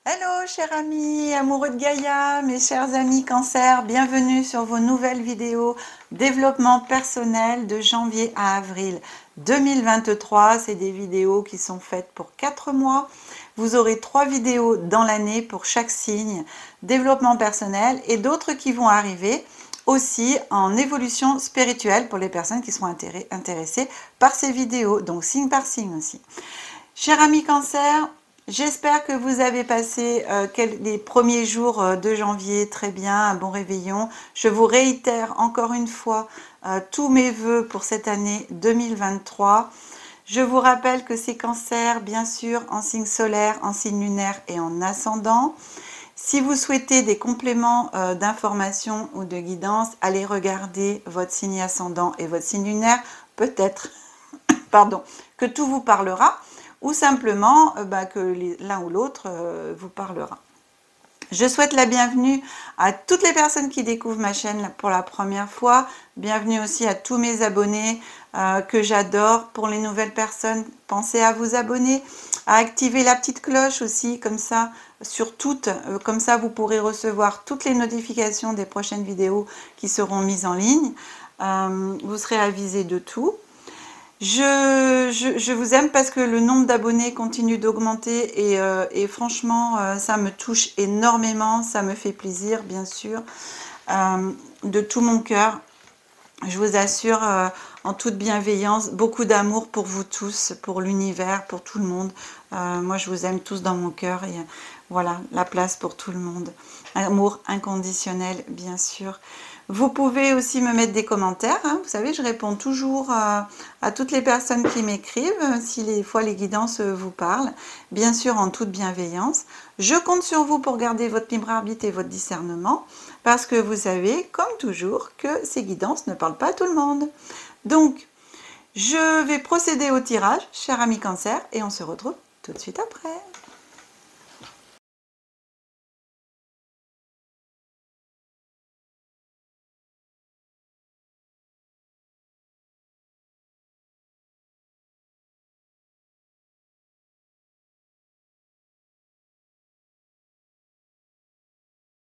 Hello, chers amis amoureux de Gaïa, mes chers amis Cancer, bienvenue sur vos nouvelles vidéos développement personnel de janvier à avril 2023. C'est des vidéos qui sont faites pour 4 mois. Vous aurez 3 vidéos dans l'année pour chaque signe, développement personnel, et d'autres qui vont arriver aussi en évolution spirituelle pour les personnes qui seront intéressées par ces vidéos, donc signe par signe aussi. Chers amis Cancer, j'espère que vous avez passé les premiers jours de janvier très bien, un bon réveillon. Je vous réitère encore une fois tous mes vœux pour cette année 2023. Je vous rappelle que c'est Cancer, bien sûr, en signe solaire, en signe lunaire et en ascendant. Si vous souhaitez des compléments d'information ou de guidance, allez regarder votre signe ascendant et votre signe lunaire. Peut-être pardon, que tout vous parlera, ou simplement que l'un ou l'autre vous parlera. Je souhaite la bienvenue à toutes les personnes qui découvrent ma chaîne pour la première fois. Bienvenue aussi à tous mes abonnés que j'adore. Pour les nouvelles personnes, pensez à vous abonner, à activer la petite cloche aussi, comme ça, sur toutes. Comme ça, vous pourrez recevoir toutes les notifications des prochaines vidéos qui seront mises en ligne. Vous serez avisé de tout. Je vous aime parce que le nombre d'abonnés continue d'augmenter et franchement, ça me touche énormément, ça me fait plaisir, bien sûr, de tout mon cœur. Je vous assure, en toute bienveillance, beaucoup d'amour pour vous tous, pour l'univers, pour tout le monde. Moi, je vous aime tous dans mon cœur et voilà, la place pour tout le monde. Amour inconditionnel, bien sûr. Vous pouvez aussi me mettre des commentaires, hein. Vous savez, je réponds toujours à toutes les personnes qui m'écrivent, si les fois les guidances vous parlent, bien sûr en toute bienveillance. Je compte sur vous pour garder votre libre arbitre et votre discernement, parce que vous savez, comme toujours, que ces guidances ne parlent pas à tout le monde. Donc, je vais procéder au tirage, cher ami Cancer, et on se retrouve tout de suite après.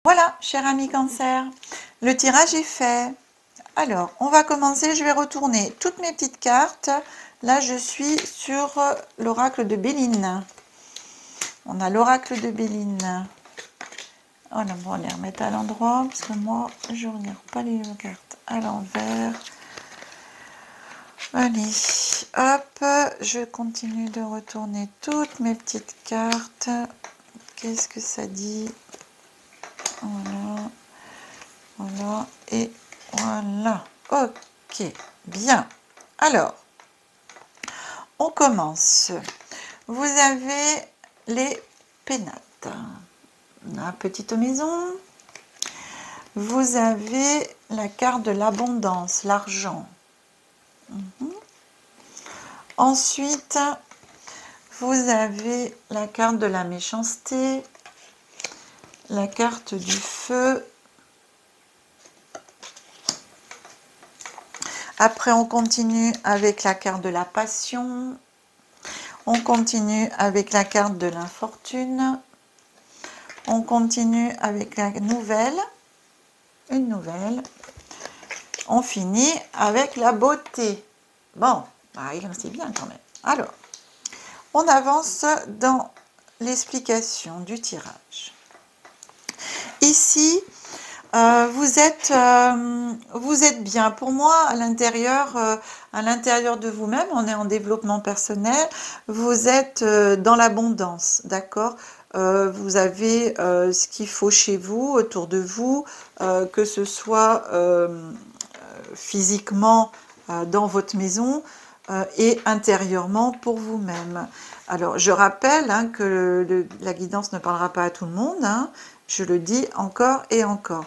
Voilà, cher ami Cancer, le tirage est fait. Alors, on va commencer, je vais retourner toutes mes petites cartes. Là, je suis sur l'oracle de Béline. On a l'oracle de Béline. Oh là, bon, on va les remettre à l'endroit, parce que moi, je ne regarde pas les cartes à l'envers. Allez, hop, je continue de retourner toutes mes petites cartes. Qu'est-ce que ça dit? Voilà, voilà, et voilà. Ok, bien. Alors, on commence. Vous avez les pénates. La petite maison. Vous avez la carte de l'abondance, l'argent. Ensuite, vous avez la carte de la méchanceté, la carte du feu. Après, on continue avec la carte de la passion. On continue avec la carte de l'infortune. On continue avec la nouvelle. Une nouvelle. On finit avec la beauté. Bon, c'est bien quand même. Alors, on avance dans l'explication du tirage. Ici, vous êtes bien. Pour moi, à l'intérieur de vous-même, on est en développement personnel, vous êtes dans l'abondance, d'accord? Vous avez ce qu'il faut chez vous, autour de vous, que ce soit physiquement dans votre maison et intérieurement pour vous-même. Alors, je rappelle hein, que la guidance ne parlera pas à tout le monde, hein, je le dis encore et encore.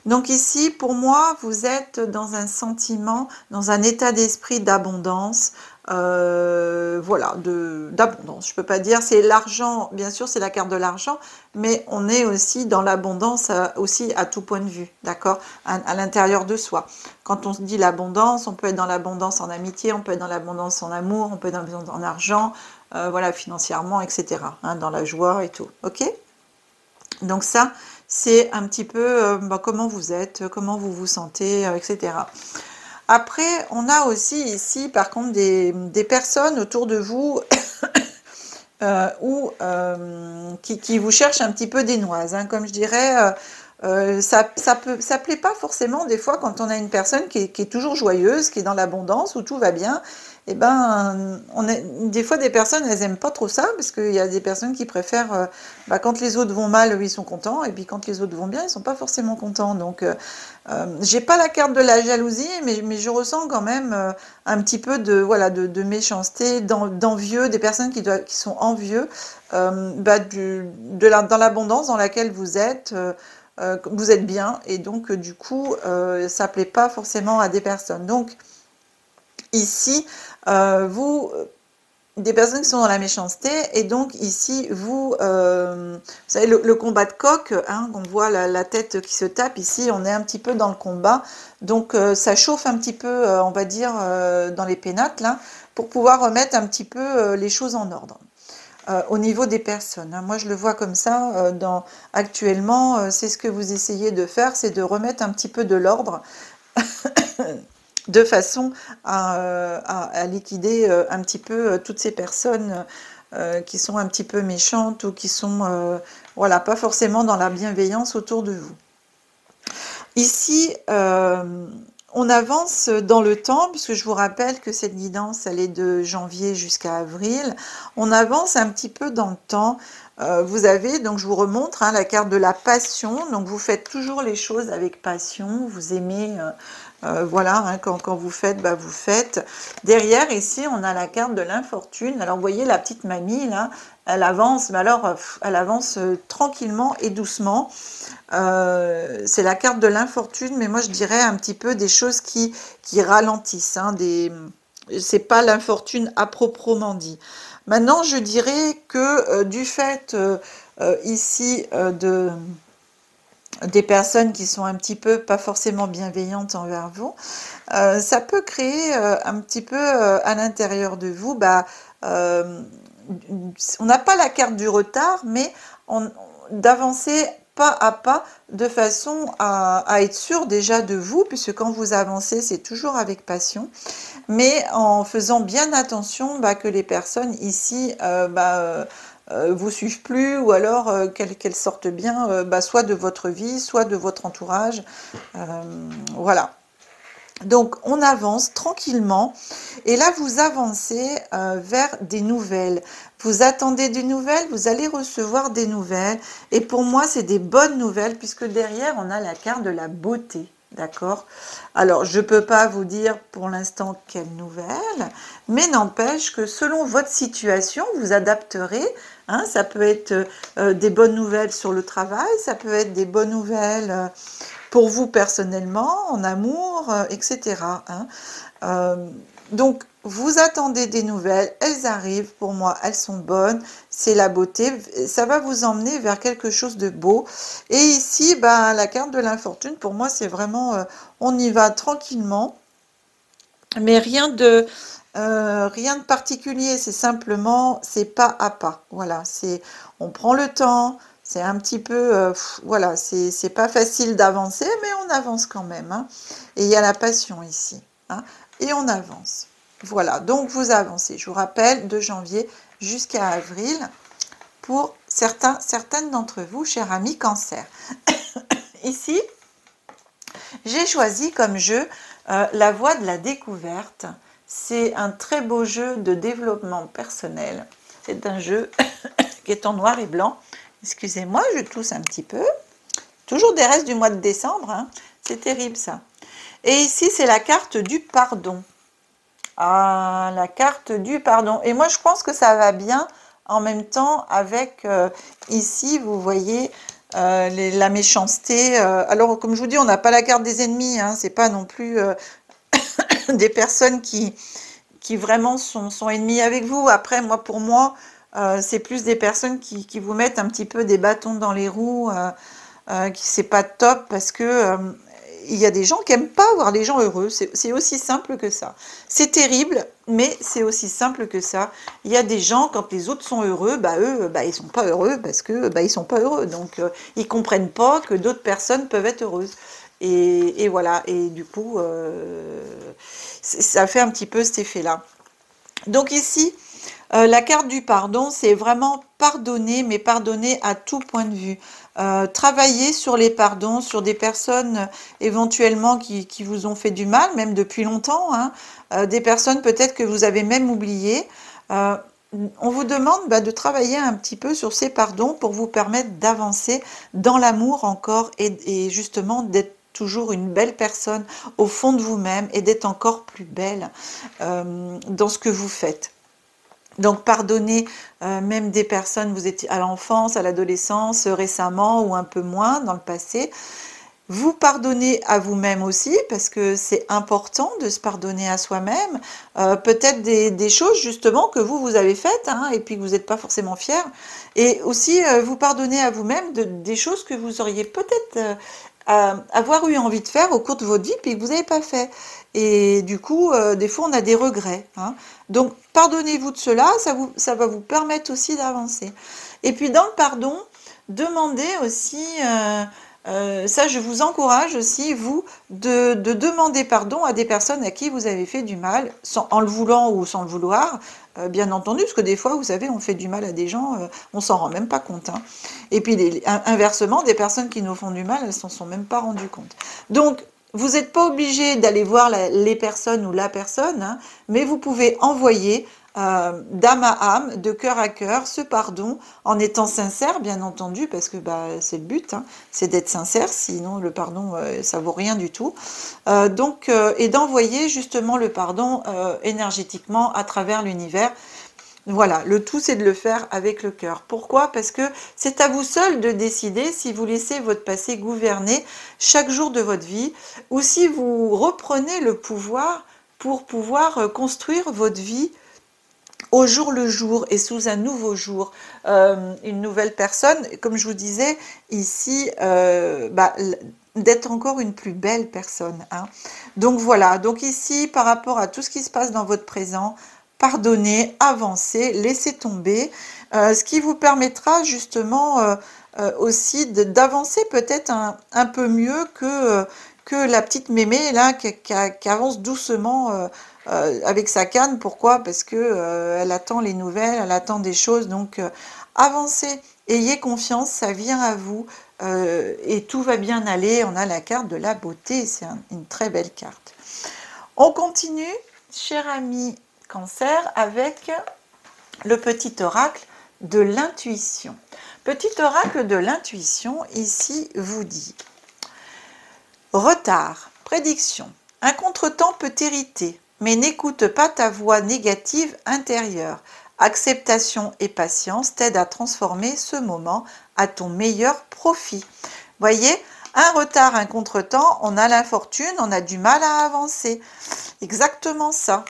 Donc ici, pour moi, vous êtes dans un sentiment, dans un état d'esprit d'abondance, voilà, d'abondance. Je ne peux pas dire, c'est l'argent, bien sûr, c'est la carte de l'argent, mais on est aussi dans l'abondance, aussi à tout point de vue, d'accord, à l'intérieur de soi. Quand on se dit l'abondance, on peut être dans l'abondance en amitié, on peut être dans l'abondance en amour, on peut être dans l'abondance en argent, voilà, financièrement, etc., hein, dans la joie et tout, ok? Donc ça, c'est un petit peu comment vous êtes, comment vous vous sentez, etc. Après, on a aussi ici, par contre, des personnes autour de vous qui vous cherchent un petit peu des noises, hein, comme je dirais. Ça plaît pas forcément des fois quand on a une personne qui est toujours joyeuse, qui est dans l'abondance, où tout va bien. Et ben, des fois des personnes, elles aiment pas trop ça, parce qu'il y a des personnes qui préfèrent, quand les autres vont mal, eux, ils sont contents, et puis quand les autres vont bien, ils sont pas forcément contents. Donc, j'ai pas la carte de la jalousie, mais je ressens quand même un petit peu de, voilà, de méchanceté, d'envieux, des personnes qui sont envieux dans l'abondance dans laquelle vous êtes bien, et donc du coup ça plaît pas forcément à des personnes. Donc ici des personnes qui sont dans la méchanceté, et donc ici vous savez le combat de coq, hein, on voit la tête qui se tape, ici on est un petit peu dans le combat, donc ça chauffe un petit peu on va dire dans les pénates là, pour pouvoir remettre un petit peu les choses en ordre. Au niveau des personnes, hein. Moi je le vois comme ça, actuellement, c'est ce que vous essayez de faire, c'est de remettre un petit peu de l'ordre, de façon à liquider un petit peu toutes ces personnes qui sont un petit peu méchantes, ou qui sont voilà, pas forcément dans la bienveillance autour de vous. Ici, on avance dans le temps, puisque je vous rappelle que cette guidance, elle est de janvier jusqu'à avril. On avance un petit peu dans le temps. Vous avez, donc je vous remontre, hein, la carte de la passion. Donc vous faites toujours les choses avec passion. Vous aimez, voilà, hein, quand vous faites, vous faites. Derrière, ici, on a la carte de l'infortune. Alors vous voyez la petite mamie, là, elle avance, mais alors elle avance tranquillement et doucement. C'est la carte de l'infortune, mais moi je dirais un petit peu des choses qui ralentissent, hein, c'est pas l'infortune à proprement dit. Maintenant, je dirais que du fait ici des personnes qui sont un petit peu pas forcément bienveillantes envers vous, ça peut créer un petit peu à l'intérieur de vous, on n'a pas la carte du retard, mais d'avancer pas à pas, de façon à être sûr déjà de vous, puisque quand vous avancez, c'est toujours avec passion, mais en faisant bien attention que les personnes ici vous suivent plus, ou alors qu'elles sortent bien, soit de votre vie, soit de votre entourage. Voilà. Donc on avance tranquillement, et là vous avancez vers des nouvelles. Vous attendez des nouvelles, vous allez recevoir des nouvelles, et pour moi c'est des bonnes nouvelles, puisque derrière on a la carte de la beauté. D'accord? Alors je ne peux pas vous dire pour l'instant quelle nouvelle, mais n'empêche que selon votre situation vous adapterez, hein. Ça peut être des bonnes nouvelles sur le travail, ça peut être des bonnes nouvelles pour vous personnellement, en amour, etc. Hein. Donc, vous attendez des nouvelles, elles arrivent, pour moi, elles sont bonnes, c'est la beauté, ça va vous emmener vers quelque chose de beau. Et ici, la carte de l'infortune, pour moi, c'est vraiment, on y va tranquillement, mais rien de particulier, c'est simplement, c'est pas à pas. Voilà, on prend le temps. C'est un petit peu, voilà, c'est pas facile d'avancer, mais on avance quand même. Hein. Et il y a la passion ici. Hein, et on avance. Voilà, donc vous avancez. Je vous rappelle, de janvier jusqu'à avril, pour certaines d'entre vous, chers amis Cancer. Ici, j'ai choisi comme jeu la voie de la découverte. C'est un très beau jeu de développement personnel. C'est un jeu qui est en noir et blanc. Excusez-moi, je tousse un petit peu. Toujours des restes du mois de décembre, hein. C'est terrible ça. Et ici, c'est la carte du pardon. Ah, la carte du pardon. Et moi, je pense que ça va bien en même temps avec, ici, vous voyez, la méchanceté. Alors, comme je vous dis, on n'a pas la carte des ennemis, hein. C'est pas non plus des personnes qui vraiment sont ennemies avec vous. Après, pour moi, c'est plus des personnes qui vous mettent un petit peu des bâtons dans les roues, qui c'est pas top, parce que il y a des gens qui n'aiment pas voir les gens heureux. C'est aussi simple que ça. C'est terrible, mais c'est aussi simple que ça. Il y a des gens, quand les autres sont heureux, bah eux, bah, ils sont pas heureux parce que bah, ils sont pas heureux. Donc, ils comprennent pas que d'autres personnes peuvent être heureuses. Et voilà. Et du coup, ça fait un petit peu cet effet-là. Donc ici, la carte du pardon, c'est vraiment pardonner, mais pardonner à tout point de vue. Travailler sur les pardons, sur des personnes éventuellement qui vous ont fait du mal, même depuis longtemps, hein. Des personnes peut-être que vous avez même oubliées. On vous demande de travailler un petit peu sur ces pardons pour vous permettre d'avancer dans l'amour encore et justement d'être toujours une belle personne au fond de vous-même et d'être encore plus belle dans ce que vous faites. Donc pardonnez même des personnes, vous étiez à l'enfance, à l'adolescence, récemment ou un peu moins dans le passé. Vous pardonnez à vous-même aussi, parce que c'est important de se pardonner à soi-même. Peut-être des choses justement que vous avez faites, hein, et puis que vous n'êtes pas forcément fier. Et aussi vous pardonnez à vous-même des choses que vous auriez peut-être avoir eu envie de faire au cours de votre vie, puis que vous n'avez pas fait. Et du coup, des fois, on a des regrets, hein. Donc, pardonnez-vous de cela, ça va vous permettre aussi d'avancer. Et puis, dans le pardon, demandez aussi, ça je vous encourage aussi, vous, de demander pardon à des personnes à qui vous avez fait du mal, en le voulant ou sans le vouloir, bien entendu, parce que des fois, vous savez, on fait du mal à des gens, on s'en rend même pas compte, hein. Et puis, inversement, des personnes qui nous font du mal, elles s'en sont même pas rendues compte. Donc, vous n'êtes pas obligé d'aller voir les personnes ou la personne, hein, mais vous pouvez envoyer d'âme à âme, de cœur à cœur, ce pardon, en étant sincère, bien entendu, parce que c'est le but, hein, c'est d'être sincère, sinon le pardon, ça vaut rien du tout. Et d'envoyer justement le pardon énergétiquement à travers l'univers. Voilà, le tout c'est de le faire avec le cœur. Pourquoi? Parce que c'est à vous seul de décider si vous laissez votre passé gouverner chaque jour de votre vie ou si vous reprenez le pouvoir pour pouvoir construire votre vie au jour le jour et sous un nouveau jour, une nouvelle personne, comme je vous disais ici, d'être encore une plus belle personne, hein. Donc voilà, donc ici par rapport à tout ce qui se passe dans votre présent, pardonnez, avancez, laissez tomber, ce qui vous permettra justement aussi d'avancer peut-être un peu mieux que la petite mémé là qui avance doucement avec sa canne. Pourquoi? Parce que elle attend les nouvelles, elle attend des choses. Donc avancez, ayez confiance, ça vient à vous et tout va bien aller. On a la carte de la beauté, c'est une très belle carte. On continue, cher ami Cancer, avec le petit oracle de l'intuition. Petit oracle de l'intuition, ici, vous dit retard, prédiction. Un contretemps peut t'irriter, mais n'écoute pas ta voix négative intérieure. Acceptation et patience t'aident à transformer ce moment à ton meilleur profit. Voyez, un retard, un contretemps, on a l'infortune, on a du mal à avancer. Exactement ça.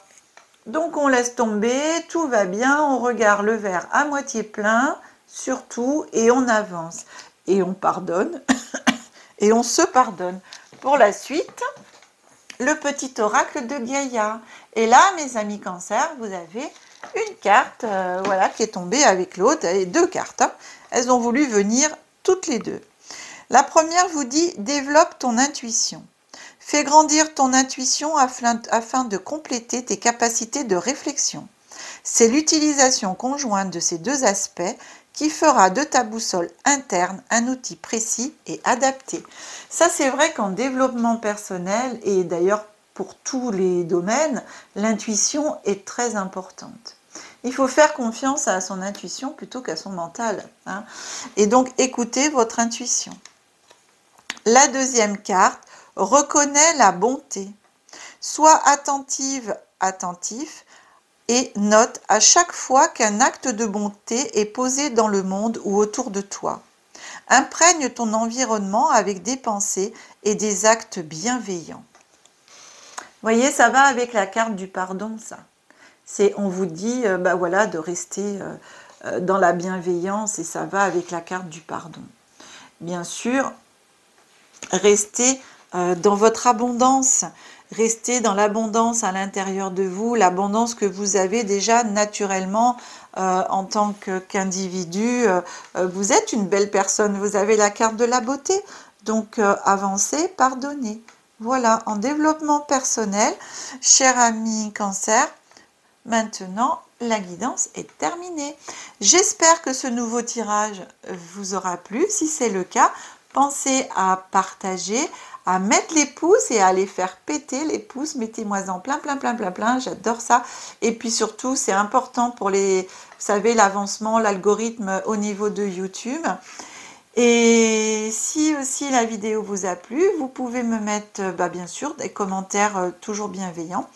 Donc on laisse tomber, tout va bien, on regarde le verre à moitié plein, surtout, et on avance. Et on pardonne, et on se pardonne. Pour la suite, le petit oracle de Gaïa. Et là, mes amis Cancer, vous avez une carte voilà, qui est tombée avec l'autre, et deux cartes, hein. Elles ont voulu venir toutes les deux. La première vous dit « Développe ton intuition ». Fais grandir ton intuition afin de compléter tes capacités de réflexion. C'est l'utilisation conjointe de ces deux aspects qui fera de ta boussole interne un outil précis et adapté. Ça, c'est vrai qu'en développement personnel, et d'ailleurs pour tous les domaines, l'intuition est très importante. Il faut faire confiance à son intuition plutôt qu'à son mental, hein. Et donc, écoutez votre intuition. La deuxième carte, reconnais la bonté. Sois attentive, attentif et note à chaque fois qu'un acte de bonté est posé dans le monde ou autour de toi. Imprègne ton environnement avec des pensées et des actes bienveillants. Vous voyez, ça va avec la carte du pardon, ça. On vous dit voilà, de rester dans la bienveillance, et ça va avec la carte du pardon. Bien sûr, restez dans votre abondance. Restez dans l'abondance à l'intérieur de vous, l'abondance que vous avez déjà naturellement en tant qu'individu. Vous êtes une belle personne, vous avez la carte de la beauté. Donc avancez, pardonnez. Voilà, en développement personnel, cher ami Cancer, maintenant la guidance est terminée. J'espère que ce nouveau tirage vous aura plu. Si c'est le cas, pensez à partager, à mettre les pouces et à les faire péter les pouces. Mettez-moi-en plein, plein, plein, plein, plein. J'adore ça. Et puis surtout, c'est important pour les, vous savez, l'avancement, l'algorithme au niveau de YouTube. Et si aussi la vidéo vous a plu, vous pouvez me mettre, bien sûr, des commentaires toujours bienveillants.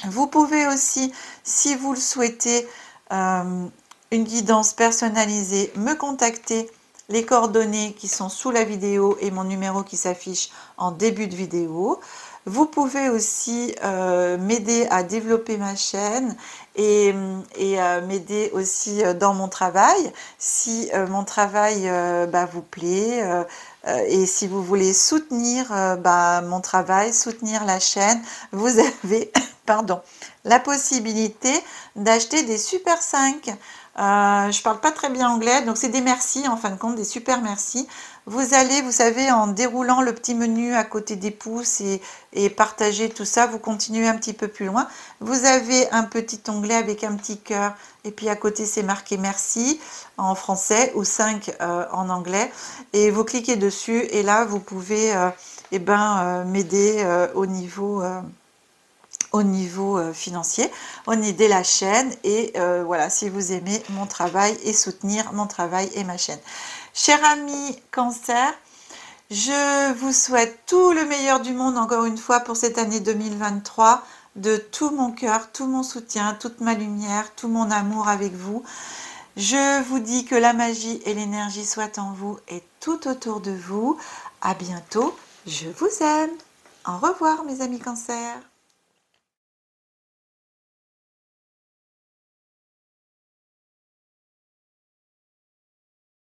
Vous pouvez aussi, si vous le souhaitez, une guidance personnalisée, me contacter. Les coordonnées qui sont sous la vidéo et mon numéro qui s'affiche en début de vidéo. Vous pouvez aussi m'aider à développer ma chaîne et m'aider aussi dans mon travail. Si mon travail vous plaît et si vous voulez soutenir mon travail, soutenir la chaîne, vous avez pardon, la possibilité d'acheter des Super 5. Je parle pas très bien anglais, donc c'est des merci, en fin de compte, des super merci. Vous allez, vous savez, en déroulant le petit menu à côté des pouces et partager tout ça, vous continuez un petit peu plus loin. Vous avez un petit onglet avec un petit cœur, et puis à côté c'est marqué merci en français ou 5 en anglais. Et vous cliquez dessus, et là vous pouvez m'aider au niveau financier, on aide la chaîne et voilà, si vous aimez mon travail et soutenir mon travail et ma chaîne. Cher ami Cancer, je vous souhaite tout le meilleur du monde encore une fois pour cette année 2023, de tout mon cœur, tout mon soutien, toute ma lumière, tout mon amour avec vous. Je vous dis que la magie et l'énergie soient en vous et tout autour de vous. À bientôt, je vous aime. Au revoir mes amis Cancer.